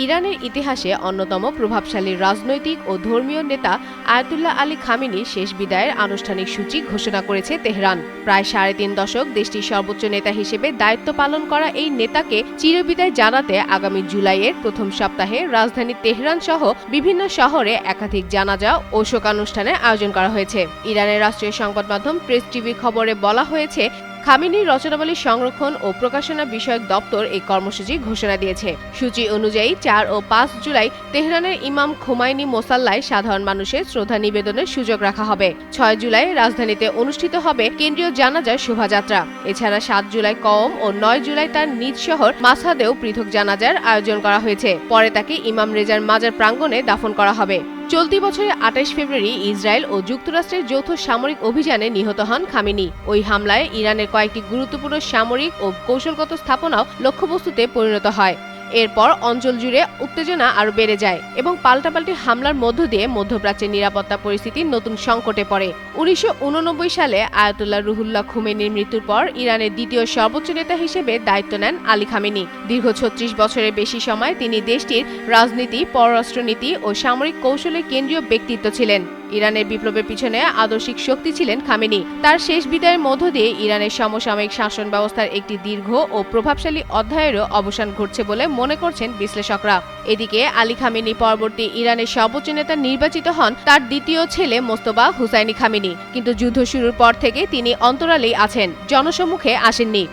ইরানের ইতিহাসে অন্যতম প্রভাবশালী রাজনৈতিক ও ধর্মীয় নেতা আয়াতুল্লাহ আলী খামেনি শেষ বিদায়ের আনুষ্ঠানিক সূচি ঘোষণা করেছে তেহরান। প্রায় ৩.৫ দশক দেশটির সর্বোচ্চ নেতা হিসেবে দায়িত্ব পালন করা এই নেতাকে চিরবিদায় জানাতে আগামী জুলাইয়ের প্রথম সপ্তাহে রাজধানী তেহরান সহ বিভিন্ন শহরে একাধিক জানাজা ও শোকানুষ্ঠানের আয়োজন করা হয়েছে। ইরানের রাষ্ট্রীয় সংবাদ মাধ্যম প্রেস টিভির খবরে বলা হয়েছে, খামেনির রচনাবলী সংরক্ষণ ও প্রকাশনা বিষয়ক দপ্তর এই কর্মসূচি ঘোষণা দিয়েছে। সূচি অনুযায়ী ৪ ও ৫ জুলাই তেহরানের ইমাম খোমাইনি মোসাল্লায় সাধারণ মানুষের শ্রদ্ধা নিবেদনের সুযোগ রাখা হবে। ৬ জুলাই রাজধানীতে অনুষ্ঠিত হবে কেন্দ্রীয় জানাজার শোভাযাত্রা। এছাড়া ৭ জুলাই কওম ও ৯ জুলাই তার নিজ শহর মাসহাদেও পৃথক জানাজার আয়োজন করা হয়েছে। পরে তাকে ইমাম রেজার মাজার প্রাঙ্গণে দাফন করা হবে। চলতি বছরের ২৮ ফেব্রুয়ারি ইসরায়েল ও যুক্তরাষ্ট্রের যৌথ সামরিক অভিযানে নিহত হন খামেনি। ওই হামলায় ইরানের কয়েকটি গুরুত্বপূর্ণ সামরিক ও কৌশলগত স্থাপনাও লক্ষ্যবস্তুতে পরিণত হয়। এরপর অঞ্চল জুড়ে উত্তেজনা আরও বেড়ে যায় এবং পাল্টাপাল্টি হামলার মধ্য দিয়ে মধ্যপ্রাচ্যের নিরাপত্তা পরিস্থিতি নতুন সংকটে পড়ে। ১৯৮৯ সালে আয়াতুল্লাহ রুহুল্লাহ খুমেনির মৃত্যুর পর ইরানের দ্বিতীয় সর্বোচ্চ নেতা হিসেবে দায়িত্ব নেন আলী খামেনি। দীর্ঘ ৩৬ বছরের বেশি সময় তিনি দেশটির রাজনীতি, পররাষ্ট্রনীতি ও সামরিক কৌশলের কেন্দ্রীয় ব্যক্তিত্ব ছিলেন। ইরানের বিপ্লবের পিছনে আদর্শিক শক্তি ছিলেন খামেনি। তার শেষ বিদায়ের মধ্য দিয়ে ইরানের সমসাময়িক শাসন ব্যবস্থার একটি দীর্ঘ ও প্রভাবশালী অধ্যায়েরও অবসান ঘটছে বলে মনে করছেন বিশ্লেষকরা। এদিকে আলী খামেনি পরবর্তী ইরানের সর্বোচ্চ নেতা নির্বাচিত হন তার দ্বিতীয় ছেলে মোস্তফা হুসাইনি খামেনি। কিন্তু যুদ্ধ শুরুর পর থেকে তিনি অন্তরালেই আছেন, জনসম্মুখে আসেননি।